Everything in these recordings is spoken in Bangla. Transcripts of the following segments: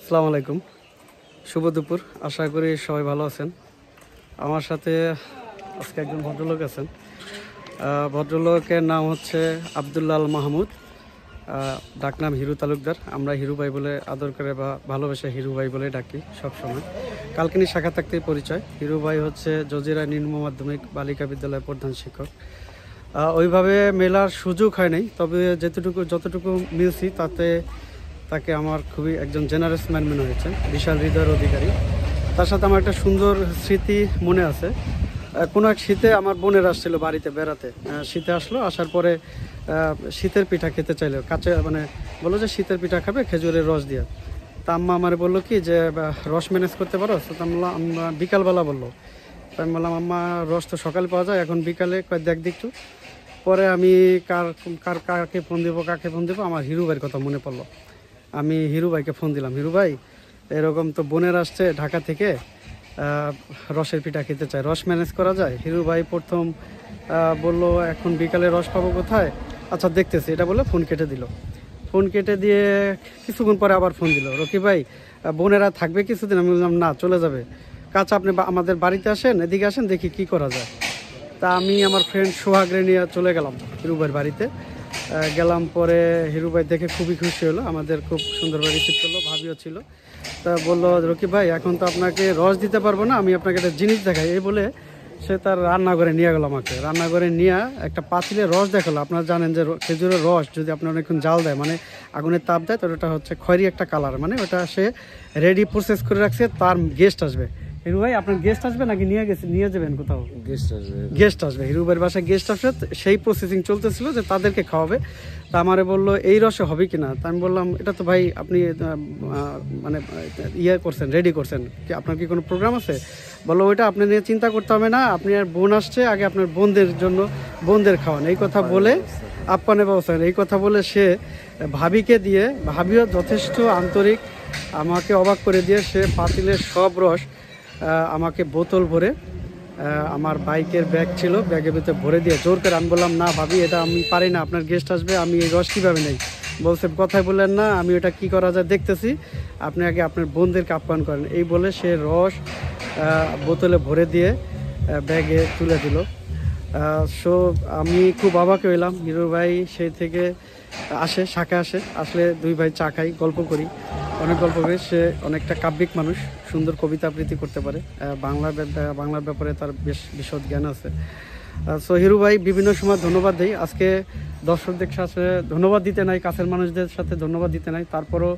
আসসালামু আলাইকুম, শুভ দুপুর। আশা করি সবাই ভালো আছেন। আমার সাথে আজকে একজন ভদ্রলোক আছেন। ভদ্রলোকের নাম হচ্ছে আব্দুল্লাহ আল মাহমুদ, ডাকনাম হিরু তালুকদার। আমরা হিরু ভাই বলে আদর করে বা ভালোবেসে হিরু ভাই বলে ডাকি সবসময়। কালকিনি শাখা থাকতেই পরিচয়। হিরু ভাই হচ্ছে জজিরা নিম্ন মাধ্যমিক বালিকা বিদ্যালয়ের প্রধান শিক্ষক। ওইভাবে মেলার সুযোগ হয় নাই, তবে যতটুকু মিলছি তাতে তাকে আমার খুবই একজন জেনারেস ম্যান মনে হয়েছে, বিশাল হৃদয়ের অধিকারী। তার সাথে আমার একটা সুন্দর স্মৃতি মনে আছে। কোনো এক শীতে আমার বোনের আসছিল বাড়িতে বেড়াতে। শীতে আসলো, আসার পরে শীতের পিঠা খেতে চাইলো, কাঁচা বললো যে শীতের পিঠা খাবে খেজুরের রস দিয়ে। তা আম্মা আমার বললো কি যে রস ম্যানেজ করতে পারো? তো আমরা বিকালবেলা বললো। তো আমি বললাম আম্মা রস তো সকালে পাওয়া যায়, এখন বিকালে দেখ একটু। পরে আমি কাকে ফোন দেবো আমার হিরু ভাইয়ের কথা মনে পড়লো। আমি হিরু ভাইকে ফোন দিলাম, হিরু ভাই এরকম তো বোনের আসছে ঢাকা থেকে, রসের পিঠা খেতে চায়, রস ম্যানেজ করা যায়? হিরু ভাই প্রথম বলল এখন বিকালে রস পাবো কোথায়, আচ্ছা দেখতেছি, এটা বলে ফোন কেটে দিল। ফোন কেটে দিয়ে কিছুক্ষণ পরে আবার ফোন দিল, রকি ভাই বোনেরা থাকবে কিছুদিন? আমি বললাম না, চলে যাবে। কাছে আপনি আমাদের বাড়িতে আসেন, এদিকে আসেন, দেখি কি করা যায়। তা আমি আমার ফ্রেন্ড সোহাগরে নিয়ে চলে গেলাম হিরু ভাইয়ের বাড়িতে। গেলাম, পরে হিরু ভাই দেখে খুবই খুশি হলো, আমাদের খুব সুন্দরভাবে রিসিভ করলো, ভাবিও ছিল। তা বললো রকি ভাই এখন তো আপনাকে রস দিতে পারবো না, আমি আপনাকে একটা জিনিস দেখাই। এই বলে সে তার রান্নাঘরে নিয়ে গেলো, আমাকে রান্নাঘরে নিয়ে একটা পাতিলে রস দেখালো। আপনারা জানেন যে খেজুরের রস যদি আপনার অনেকক্ষণ জাল দেয়, মানে আগুনের তাপ দেয়, তো ওটা হচ্ছে খয়েরি একটা কালার, মানে ওটা সে রেডি প্রসেস করে রাখছে, তার গেস্ট আসবে। হিরু ভাই আপনার গেস্ট আসবে নাকি নিয়ে যাবেন কোথাও? গেস্ট আসবে, হিরু ভাইয়ের বাসায় গেস্ট আসবে, সেই প্রসেসিং চলতেছিল যে তাদেরকে খাওয়াবে। তা আমারে বললো এই রসে হবে কিনা? তা আমি বললাম এটা তো ভাই আপনি মানে করছেন, রেডি করছেন, কি আপনার কি কোনো প্রোগ্রাম আছে? বললো ওইটা আপনি নিয়ে চিন্তা করতে হবে না, আপনি আর বোন আসছে, আগে আপনার বোনদের জন্য বোনদের খাওয়ান। এই কথা বলে আপ্যায়নের ব্যবস্থা, এই কথা বলে সে ভাবিকে দিয়ে, ভাবিও যথেষ্ট আন্তরিক, আমাকে অবাক করে দিয়ে সে পাতিলের সব রস আমাকে বোতল ভরে, আমার বাইকের ব্যাগ ছিল, ব্যাগের ভিতরে ভরে দিয়ে জোর করে, আমি বললাম না ভাবি এটা আমি পারি না, আপনার গেস্ট আসবে, আমি এই রস কীভাবে নেই? বলছে কথাই বললেন না, আমি ওটা কি করা যায় দেখতেছি, আপনি আগে আপনার বোনদেরকে আপ্যায়ন করেন। এই বলে সে রস বোতলে ভরে দিয়ে ব্যাগে তুলে দিল। সো আমি খুব অবাক হইলাম। হিরু ভাই সেই থেকে আসে, শাখা আসলে দুই ভাই চা খাই, গল্প করি, অনেক গল্প করি। সে অনেকটা কাব্যিক মানুষ, সুন্দর কবিতা আবৃত্তি করতে পারে, বাংলার ব্যাপারে তার বেশ বিশদ জ্ঞান আছে। সো হিরু ভাই বিভিন্ন সময় ধন্যবাদ দেই। আজকে দর্শকদের সাথে ধন্যবাদ দিতে নাই, কাছের মানুষদের সাথে ধন্যবাদ দিতে নাই, তারপরও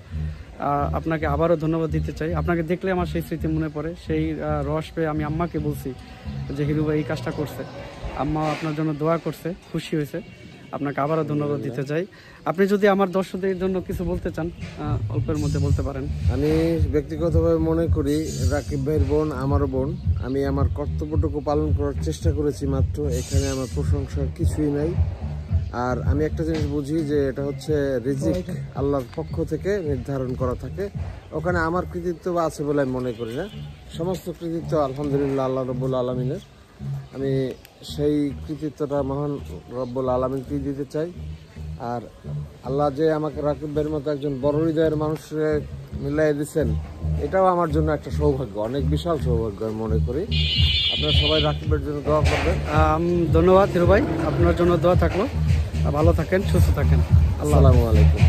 আপনাকে আবারও ধন্যবাদ দিতে চাই। আপনাকে দেখলে আমার সেই স্মৃতি মনে পড়ে, সেই রস পেয়ে আমি আম্মাকে বলছি যে হিরু ভাই এই কাজটা করছে, আম্মা আপনার জন্য দোয়া করছে, খুশি হয়েছে। আপনাকে আবারও ধন্যবাদ দিতে চাই। আপনি যদি আমার দর্শকদের জন্য কিছু বলতে চান, অল্পের মধ্যে বলতে পারেন। আমি ব্যক্তিগতভাবে মনে করি রাকিব ভাইয়ের বোন আমারও বোন, আমি আমার কর্তব্যটুকু পালন করার চেষ্টা করেছি মাত্র, এখানে আমার প্রশংসার কিছুই নাই। আর আমি একটা জিনিস বুঝি যে এটা হচ্ছে রিজিক আল্লাহর পক্ষ থেকে নির্ধারণ করা থাকে, ওখানে আমার কৃতিত্ব আছে বলে আমি মনে করি না। সমস্ত কৃতিত্ব আলহামদুলিল্লাহ আল্লাহ রব্বুল আলমিনের। আমি সেই কৃতিত্বটা মহান রব্বুল আলমিনকে দিতে চাই। আর আল্লাহ যে আমাকে রাকিব ভাইয়ের মতো একজন বড় হৃদয়ের মানুষকে মিলাই দিচ্ছেন, এটাও আমার জন্য একটা সৌভাগ্য, অনেক বিশাল সৌভাগ্য আমি মনে করি। আপনারা সবাই রাকিবের জন্য দোয়া করবেন। ধন্যবাদ হিরু ভাই, আপনার জন্য দোয়া থাকলো। ভালো থাকেন, সুস্থ থাকেন। আসসালামু আলাইকুম।